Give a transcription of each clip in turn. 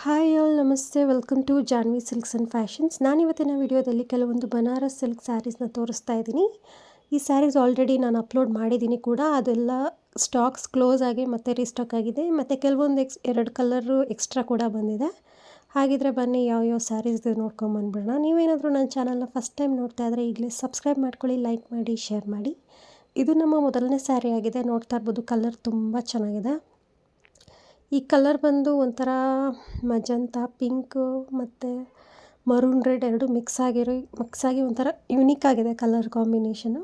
Hi all ನಮಸ್ತೆ welcome to Janvi silks and fashions. ನಾನಿವತ್ತಿನ ವಿಡಿಯೋದಲ್ಲಿ ಕೆಲವೊಂದು ಬನಾರಸ್ ಸಿಲ್ಕ್ ಸ್ಯಾರೀಸ್ನ ತೋರಿಸ್ತಾ ಇದ್ದೀನಿ. ಈ ಸ್ಯಾರೀಸ್ ಆಲ್ರೆಡಿ ನಾನು ಅಪ್ಲೋಡ್ ಮಾಡಿದ್ದೀನಿ ಕೂಡ. ಅದೆಲ್ಲ ಸ್ಟಾಕ್ಸ್ ಕ್ಲೋಸ್ ಆಗಿ ಮತ್ತೆ ರೀಸ್ಟಾಕ್ ಆಗಿದೆ. ಮತ್ತು ಕೆಲವೊಂದು ಎರಡು ಕಲರು ಎಕ್ಸ್ಟ್ರಾ ಕೂಡ ಬಂದಿದೆ. ಹಾಗಿದ್ರೆ ಬನ್ನಿ ಯಾವ ಸ್ಯಾರೀಸ್ ನೋಡ್ಕೊಂಬಂದ್ಬಿಡೋಣ. ನೀವೇನಾದರೂ ನನ್ನ ಚಾನಲ್ನ ಫಸ್ಟ್ ಟೈಮ್ ನೋಡ್ತಾ ಇದ್ದರೆ ಈಗಲೇ ಸಬ್ಸ್ಕ್ರೈಬ್ ಮಾಡ್ಕೊಳ್ಳಿ, ಲೈಕ್ ಮಾಡಿ, ಶೇರ್ ಮಾಡಿ. ಇದು ನಮ್ಮ ಮೊದಲನೇ ಸ್ಯಾರಿ ಆಗಿದೆ. ನೋಡ್ತಾ ಇರ್ಬೋದು, ಕಲರ್ ತುಂಬ ಚೆನ್ನಾಗಿದೆ. ಈ ಕಲರ್ ಬಂದು ಒಂಥರ ಮಜಂತಾ ಪಿಂಕು ಮತ್ತು ಮರೂನ್ ರೆಡ್ ಎರಡು ಮಿಕ್ಸ್ ಆಗಿ ಒಂಥರ ಯುನೀಕ್ ಆಗಿದೆ ಕಲರ್ ಕಾಂಬಿನೇಷನು.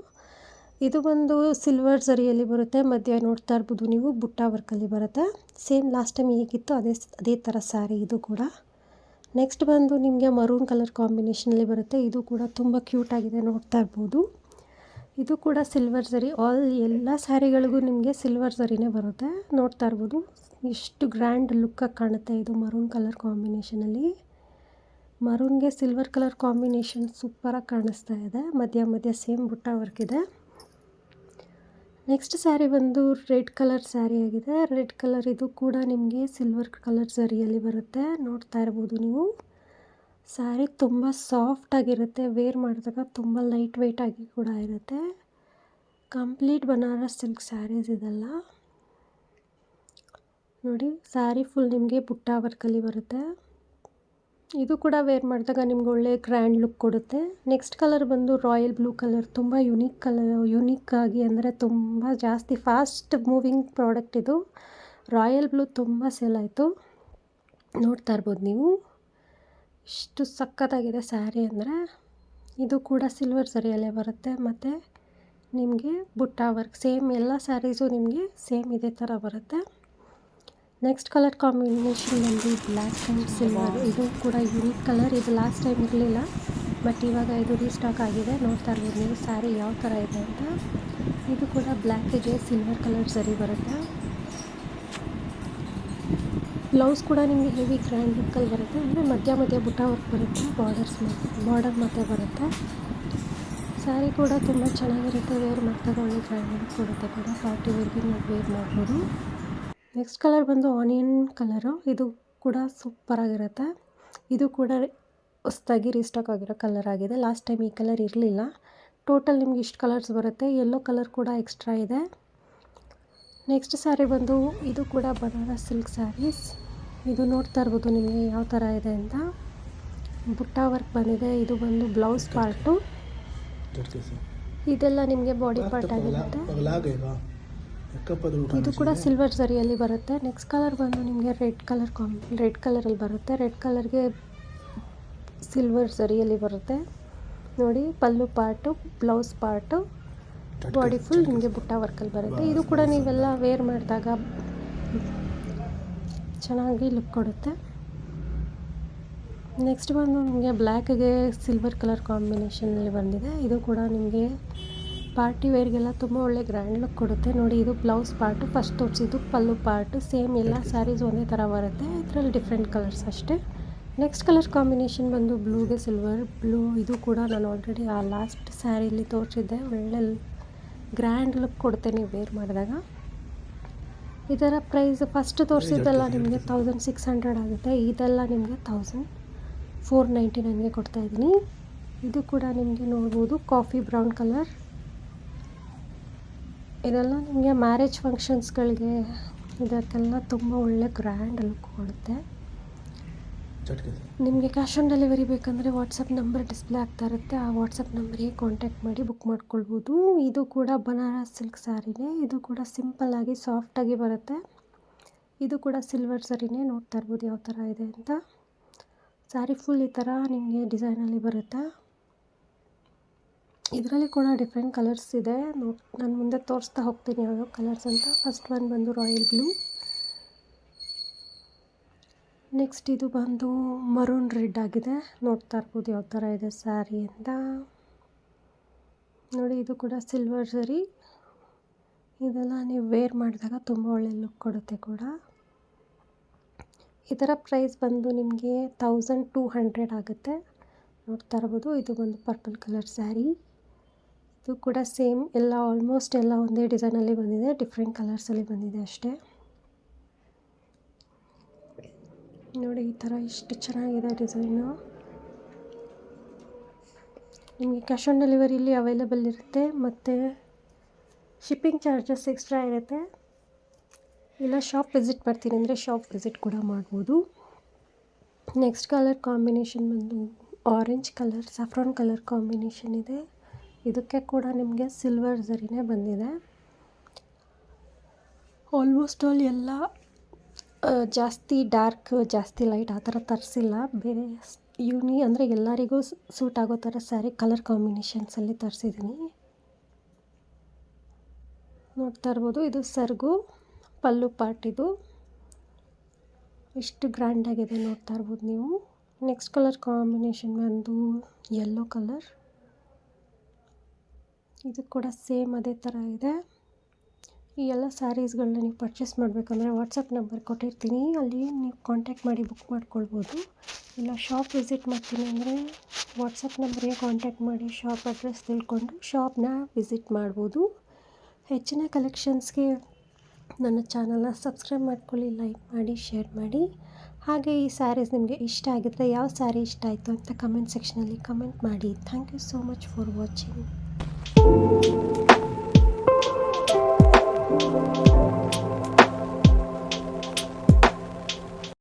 ಇದು ಬಂದು ಸಿಲ್ವರ್ ಝರಿಯಲ್ಲಿ ಬರುತ್ತೆ. ಮಧ್ಯೆ ನೋಡ್ತಾ ಇರ್ಬೋದು ನೀವು, ಬುಟ್ಟ ವರ್ಕಲ್ಲಿ ಬರುತ್ತೆ. ಸೇಮ್ ಲಾಸ್ಟ್ ಟೈಮ್ ಹೇಗಿತ್ತು ಅದೇ ಥರ ಸ್ಯಾರಿ ಇದು ಕೂಡ. ನೆಕ್ಸ್ಟ್ ಬಂದು ನಿಮಗೆ ಮರೂನ್ ಕಲರ್ ಕಾಂಬಿನೇಷನಲ್ಲಿ ಬರುತ್ತೆ. ಇದು ಕೂಡ ತುಂಬ ಕ್ಯೂಟ್ ಆಗಿದೆ, ನೋಡ್ತಾ ಇರ್ಬೋದು. ಇದು ಕೂಡ ಸಿಲ್ವರ್ ಝರಿ. ಎಲ್ಲ ಸ್ಯಾರಿಗಳಿಗೂ ನಿಮಗೆ ಸಿಲ್ವರ್ ಝರಿನೇ ಬರುತ್ತೆ. ನೋಡ್ತಾ ಇರ್ಬೋದು ಎಷ್ಟು ಗ್ರ್ಯಾಂಡ್ ಲುಕ್ಕಾಗಿ ಕಾಣುತ್ತೆ ಇದು ಮರೂನ್ ಕಲರ್ ಕಾಂಬಿನೇಷನಲ್ಲಿ. ಮರೂನ್ಗೆ ಸಿಲ್ವರ್ ಕಲರ್ ಕಾಂಬಿನೇಷನ್ ಸೂಪರಾಗಿ ಕಾಣಿಸ್ತಾ ಇದೆ. ಮಧ್ಯ ಸೇಮ್ ಬುಟ್ಟ ವರ್ಕ್ ಇದೆ. ನೆಕ್ಸ್ಟ್ ಸ್ಯಾರಿ ಬಂದು ರೆಡ್ ಕಲರ್ ಸ್ಯಾರಿ ಆಗಿದೆ. ರೆಡ್ ಕಲರ್ ಇದು ಕೂಡ ನಿಮಗೆ ಸಿಲ್ವರ್ ಕಲರ್ ಝರಿಯಲ್ಲಿ ಬರುತ್ತೆ. ನೋಡ್ತಾ ಇರ್ಬೋದು ನೀವು. ಸ್ಯಾರಿ ತುಂಬ ಸಾಫ್ಟಾಗಿರುತ್ತೆ. ವೇರ್ ಮಾಡಿದಾಗ ತುಂಬ ಲೈಟ್ ವೆಯ್ಟ್ ಆಗಿ ಕೂಡ ಇರುತ್ತೆ. ಕಂಪ್ಲೀಟ್ ಬನಾರಸ್ ಸಿಲ್ಕ್ ಸ್ಯಾರೀಸ್ ಇದೆಲ್ಲ. ನೋಡಿ, ಸ್ಯಾರಿ ಫುಲ್ ನಿಮಗೆ ಬುಟ್ಟ ವರ್ಕಲ್ಲಿ ಬರುತ್ತೆ. ಇದು ಕೂಡ ವೇರ್ ಮಾಡಿದಾಗ ನಿಮ್ಗೆ ಒಳ್ಳೆ ಗ್ರ್ಯಾಂಡ್ ಲುಕ್ ಕೊಡುತ್ತೆ. ನೆಕ್ಸ್ಟ್ ಕಲರ್ ಬಂದು ರಾಯಲ್ ಬ್ಲೂ ಕಲರ್. ತುಂಬ ಯುನೀಕ್ ಆಗಿ ಅಂದರೆ ತುಂಬ ಜಾಸ್ತಿ ಫಾಸ್ಟ್ ಮೂವಿಂಗ್ ಪ್ರಾಡಕ್ಟ್ ಇದು. ರಾಯಲ್ ಬ್ಲೂ ತುಂಬ ಸೇಲ್ ಆಯಿತು. ನೋಡ್ತಾ ಇರ್ಬೋದು ನೀವು, ಇಷ್ಟು ಸಖತ್ತಾಗಿದೆ ಸ್ಯಾರಿ ಅಂದರೆ. ಇದು ಕೂಡ ಸಿಲ್ವರ್ ಝರಿಯಲ್ಲೇ ಬರುತ್ತೆ. ಮತ್ತು ನಿಮಗೆ ಬುಟ್ಟ ವರ್ಕ್ ಸೇಮ್ ಎಲ್ಲ ಸ್ಯಾರೀಸು ನಿಮಗೆ ಸೇಮ್ ಇದೇ ಥರ ಬರುತ್ತೆ. ನೆಕ್ಸ್ಟ್ ಕಲರ್ ಕಾಂಬಿನೇಷನ್ ಬಂದು ಬ್ಲ್ಯಾಕ್ ಆ್ಯಂಡ್ ಸಿಲ್ವರ್. ಇದು ಕೂಡ ಯುನೀಕ್ ಕಲರ್. ಇದು ಲಾಸ್ಟ್ ಟೈಮ್ ಇರಲಿಲ್ಲ, ಬಟ್ ಇವಾಗ ಇದು ರೀಸ್ಟಾಕ್ ಆಗಿದೆ. ನೋಡ್ತಾ ಇರ್ಬೋದು ನೀವು ಸ್ಯಾರಿ ಯಾವ ಥರ ಇದೆ ಅಂತ. ಇದು ಕೂಡ ಬ್ಲ್ಯಾಕಿಗೆ ಸಿಲ್ವರ್ ಕಲರ್ ಝರಿ ಬರುತ್ತೆ. ಬ್ಲೌಸ್ ಕೂಡ ನಿಮಗೆ ಹೆವಿ ಗ್ರ್ಯಾಂಡ್ ಲುಕ್ಕಲ್ಲಿ ಬರುತ್ತೆ. ಅಂದರೆ ಮಧ್ಯ ಬುಟ್ಟ ವರ್ಕ್ ಬರುತ್ತೆ. ಬಾರ್ಡರ್ ಮತ್ತೆ ಬರುತ್ತೆ. ಸ್ಯಾರಿ ಕೂಡ ತುಂಬ ಚೆನ್ನಾಗಿರುತ್ತೆ. ವೇರ್ ಮಾಡಿದಾಗ ಒಳ್ಳೆ ಗ್ರ್ಯಾಂಡ್ ಲುಕ್ ಕೊಡುತ್ತೆ ಕೂಡ. ಪಾರ್ಟಿ ವೇರ್ಗೆ ನೀವು ವೇರ್ ಮಾಡ್ಬೋದು. ನೆಕ್ಸ್ಟ್ ಕಲರ್ ಬಂದು ಆನಿಯನ್ ಕಲರು. ಇದು ಕೂಡ ಸೂಪರಾಗಿರುತ್ತೆ. ಇದು ಕೂಡ ಹೊಸದಾಗಿ ರೀಸ್ಟಾಕ್ ಆಗಿರೋ ಕಲರ್ ಆಗಿದೆ. ಲಾಸ್ಟ್ ಟೈಮ್ ಈ ಕಲರ್ ಇರಲಿಲ್ಲ. ಟೋಟಲ್ ನಿಮ್ಗೆ ಇಷ್ಟು ಕಲರ್ಸ್ ಬರುತ್ತೆ. ಯೆಲ್ಲೋ ಕಲರ್ ಕೂಡ ಎಕ್ಸ್ಟ್ರಾ ಇದೆ. ನೆಕ್ಸ್ಟ್ ಸ್ಯಾರಿ ಬಂದು ಇದು ಕೂಡ ಬನಾರಸ್ ಸಿಲ್ಕ್ ಸ್ಯಾರೀಸ್. ಇದು ನೋಡ್ತಾ ಇರ್ಬೋದು ನಿಮಗೆ ಯಾವ ಥರ ಇದೆ ಅಂತ. ಬುಟ್ಟ ವರ್ಕ್ ಬಂದಿದೆ. ಇದು ಬಂದು ಬ್ಲೌಸ್ ಪಾರ್ಟು. ಇದೆಲ್ಲ ನಿಮಗೆ ಬಾಡಿ ಪಾರ್ಟ್ ಆಗಿರುತ್ತೆ. ಇದು ಕೂಡ ಸಿಲ್ವರ್ ಝರಿಯಲ್ಲಿ ಬರುತ್ತೆ. ನೆಕ್ಸ್ಟ್ ಕಲರ್ ಬಂದು ನಿಮಗೆ ರೆಡ್ ಕಲರಲ್ಲಿ ಬರುತ್ತೆ. ರೆಡ್ ಕಲರ್ಗೆ ಸಿಲ್ವರ್ ಝರಿಯಲ್ಲಿ ಬರುತ್ತೆ. ನೋಡಿ, pallu part, blouse part, body full ನಿಮಗೆ ಬುಟ್ಟ ವರ್ಕಲ್ಲಿ ಬರುತ್ತೆ. ಇದು ಕೂಡ ನೀವೆಲ್ಲ ವೇರ್ ಮಾಡಿದಾಗ ಚೆನ್ನಾಗಿ ಲುಕ್ ಕೊಡುತ್ತೆ. ನೆಕ್ಸ್ಟ್ ಬಂದು ನಿಮಗೆ ಬ್ಲ್ಯಾಕ್ಗೆ ಸಿಲ್ವರ್ ಕಲರ್ ಕಾಂಬಿನೇಷನಲ್ಲಿ ಬಂದಿದೆ. ಇದು ಕೂಡ ನಿಮಗೆ ಪಾರ್ಟಿ ವೇರ್ಗೆಲ್ಲ ತುಂಬ ಒಳ್ಳೆ ಗ್ರ್ಯಾಂಡ್ ಲುಕ್ ಕೊಡುತ್ತೆ. ನೋಡಿ, ಇದು ಬ್ಲೌಸ್ ಪಾರ್ಟು. ಫಸ್ಟ್ ತೋರಿಸಿದ್ದು ಪಲ್ಲು ಪಾರ್ಟು. ಸೇಮ್ ಎಲ್ಲ ಸ್ಯಾರೀಸ್ ಒಂದೇ ಥರ ಬರುತ್ತೆ. ಇದರಲ್ಲಿ ಡಿಫ್ರೆಂಟ್ ಕಲರ್ಸ್ ಅಷ್ಟೇ. ನೆಕ್ಸ್ಟ್ ಕಲರ್ ಕಾಂಬಿನೇಷನ್ ಬಂದು ಬ್ಲೂಗೆ ಸಿಲ್ವರ್ ಬ್ಲೂ. ಇದು ಕೂಡ ನಾನು ಆಲ್ರೆಡಿ ಆ ಲಾಸ್ಟ್ ಸ್ಯಾರಿಲಿ ತೋರಿಸಿದ್ದೆ. ಒಳ್ಳೆ ಗ್ರ್ಯಾಂಡ್ ಲುಕ್ ಕೊಡುತ್ತೆ ನೀವು ವೇರ್ ಮಾಡಿದಾಗ. ಇದರ ಪ್ರೈಸ್ ಫಸ್ಟ್ ತೋರಿಸಿದ್ದೆಲ್ಲ ನಿಮಗೆ 1600 ಆಗುತ್ತೆ. ಇದೆಲ್ಲ ನಿಮಗೆ 1499ಗೆ ಕೊಡ್ತಾಯಿದ್ದೀನಿ. ಇದು ಕೂಡ ನಿಮಗೆ ನೋಡ್ಬೋದು ಕಾಫಿ ಬ್ರೌನ್ ಕಲರ್. ಇದೆಲ್ಲ ನಿಮಗೆ ಮ್ಯಾರೇಜ್ ಫಂಕ್ಷನ್ಸ್ಗಳಿಗೆ ಇದಕ್ಕೆಲ್ಲ ತುಂಬ ಒಳ್ಳೆ ಗ್ರ್ಯಾಂಡ್ ಲುಕ್ ಕೊಡುತ್ತೆ. ನಿಮಗೆ ಕ್ಯಾಶ್ ಆನ್ ಡೆಲಿವರಿ ಬೇಕಂದರೆ ವಾಟ್ಸಪ್ ನಂಬರ್ ಡಿಸ್ಪ್ಲೇ ಆಗ್ತಾ ಇರುತ್ತೆ. ಆ ವಾಟ್ಸಪ್ ನಂಬರಿಗೆ ಕಾಂಟ್ಯಾಕ್ಟ್ ಮಾಡಿ ಬುಕ್ ಮಾಡ್ಕೊಳ್ಬೋದು. ಇದು ಕೂಡ ಬನಾರಸ್ ಸಿಲ್ಕ್ ಸ್ಯಾರಿನೇ. ಇದು ಕೂಡ ಸಿಂಪಲ್ಲಾಗಿ ಸಾಫ್ಟಾಗಿ ಬರುತ್ತೆ. ಇದು ಕೂಡ ಸಿಲ್ವರ್ ಝರಿನೇ. ನೋಡ್ತಾ ಇರ್ಬೋದು ಯಾವ ಥರ ಇದೆ ಅಂತ. ಸ್ಯಾರಿ ಫುಲ್ ಈ ಥರ ನಿಮಗೆ ಡಿಸೈನಲ್ಲಿ ಬರುತ್ತೆ. ಇದರಲ್ಲಿ ಕೂಡ ಡಿಫ್ರೆಂಟ್ ಕಲರ್ಸ್ ಇದೆ. ನಾನು ಮುಂದೆ ತೋರಿಸ್ತಾ ಹೋಗ್ತೀನಿ ಯಾವ್ಯಾವ ಕಲರ್ಸ್ ಅಂತ. ಫಸ್ಟ್ ಒನ್ ಬಂದು ರಾಯಲ್ ಬ್ಲೂ. ನೆಕ್ಸ್ಟ್ ಇದು ಬಂದು ಮರೂನ್ ರೆಡ್ ಆಗಿದೆ. ನೋಡ್ತಾ ಇರ್ಬೋದು ಯಾವ ಥರ ಇದೆ ಸ್ಯಾರಿ ಅಂತ. ನೋಡಿ, ಇದು ಕೂಡ ಸಿಲ್ವರ್ ಝರಿ. ಇದೆಲ್ಲ ನೀವು ವೇರ್ ಮಾಡಿದಾಗ ತುಂಬ ಒಳ್ಳೆ ಲುಕ್ ಕೊಡುತ್ತೆ ಕೂಡ. ಇದರ ಪ್ರೈಸ್ ಬಂದು ನಿಮಗೆ 1200 ಆಗುತ್ತೆ. ನೋಡ್ತಾ ಇರ್ಬೋದು. ಇದು ಬಂದು ಪರ್ಪಲ್ ಕಲರ್ ಸ್ಯಾರಿ. ಇದು ಕೂಡ ಸೇಮ್ ಎಲ್ಲ ಆಲ್ಮೋಸ್ಟ್ ಎಲ್ಲ ಒಂದೇ ಡಿಸೈನಲ್ಲಿ ಬಂದಿದೆ. ಡಿಫ್ರೆಂಟ್ ಕಲರ್ಸಲ್ಲಿ ಬಂದಿದೆ ಅಷ್ಟೇ. ನೋಡಿ ಈ ಥರ ಎಷ್ಟು ಚೆನ್ನಾಗಿದೆ ಡಿಸೈನು. ನಿಮಗೆ ಕ್ಯಾಶ್ ಆನ್ ಡೆಲಿವರಿಲಿ ಅವೈಲೇಬಲ್ ಇರುತ್ತೆ, ಮತ್ತು ಶಿಪ್ಪಿಂಗ್ ಚಾರ್ಜಸ್ ಎಕ್ಸ್ಟ್ರಾ ಇರುತ್ತೆ. ಇಲ್ಲ ಶಾಪ್ ವಿಸಿಟ್ ಮಾಡ್ತೀನಿ ಅಂದರೆ ಶಾಪ್ ವಿಸಿಟ್ ಕೂಡ ಮಾಡ್ಬೋದು. ನೆಕ್ಸ್ಟ್ ಕಲರ್ ಕಾಂಬಿನೇಷನ್ ಬಂದು orange colour, saffron colour combination ಇದೆ. ಇದಕ್ಕೆ ಕೂಡ ನಿಮಗೆ ಸಿಲ್ವರ್ ಝರಿನೇ ಬಂದಿದೆ. ಆಲ್ಮೋಸ್ಟ್ ಆಲ್ ಎಲ್ಲ ಜಾಸ್ತಿ ಡಾರ್ಕ್ ಜಾಸ್ತಿ ಲೈಟ್ ಆ ಥರ ತರಿಸಿಲ್ಲ. ಬೇರೆ ಅಂದರೆ ಎಲ್ಲರಿಗೂ ಸೂಟ್ ಆಗೋ ಥರ ಸ್ಯಾರಿ ಕಲರ್ ಕಾಂಬಿನೇಷನ್ಸಲ್ಲಿ ತರಿಸಿದ್ದೀನಿ. ನೋಡ್ತಾ ಇರ್ಬೋದು, ಇದು ಸೆರಗು ಪಲ್ಲು ಪಾರ್ಟ್. ಇದು ಎಷ್ಟು ಗ್ರ್ಯಾಂಡಾಗಿದೆ ನೋಡ್ತಾ ಇರ್ಬೋದು ನೀವು. ನೆಕ್ಸ್ಟ್ ಕಲರ್ ಕಾಂಬಿನೇಷನ್ ಬಂದು ಯೆಲ್ಲೋ ಕಲರ್. ಇದು ಕೂಡ ಸೇಮ್ ಅದೇ ಥರ ಇದೆ. ಈ ಎಲ್ಲ ಸ್ಯಾರೀಸ್ಗಳನ್ನ ನೀವು ಪರ್ಚೇಸ್ ಮಾಡಬೇಕಂದ್ರೆ ವಾಟ್ಸಪ್ ನಂಬರ್ ಕೊಟ್ಟಿರ್ತೀನಿ, ಅಲ್ಲಿ ನೀವು ಕಾಂಟ್ಯಾಕ್ಟ್ ಮಾಡಿ ಬುಕ್ ಮಾಡ್ಕೊಳ್ಬೋದು. ಇಲ್ಲ ಶಾಪ್ ವಿಸಿಟ್ ಮಾಡ್ತೀನಿ ಅಂದರೆ ವಾಟ್ಸಪ್ ನಂಬರ್ಗೆ ಕಾಂಟ್ಯಾಕ್ಟ್ ಮಾಡಿ ಶಾಪ್ ಅಡ್ರೆಸ್ ತಿಳ್ಕೊಂಡು ಶಾಪ್ನ ವಿಸಿಟ್ ಮಾಡ್ಬೋದು. ಹೆಚ್ಚಿನ ಕಲೆಕ್ಷನ್ಸ್ಗೆ ನನ್ನ ಚಾನಲ್ನ ಸಬ್ಸ್ಕ್ರೈಬ್ ಮಾಡ್ಕೊಳ್ಳಿ, ಲೈಕ್ ಮಾಡಿ, ಶೇರ್ ಮಾಡಿ. ಹಾಗೆ ಈ ಸ್ಯಾರೀಸ್ ನಿಮಗೆ ಇಷ್ಟ ಆಗಿದ್ದರೆ ಯಾವ ಸ್ಯಾರಿ ಇಷ್ಟ ಆಯಿತು ಅಂತ ಕಮೆಂಟ್ ಸೆಕ್ಷನಲ್ಲಿ ಕಮೆಂಟ್ ಮಾಡಿ. Thank you so much for watching.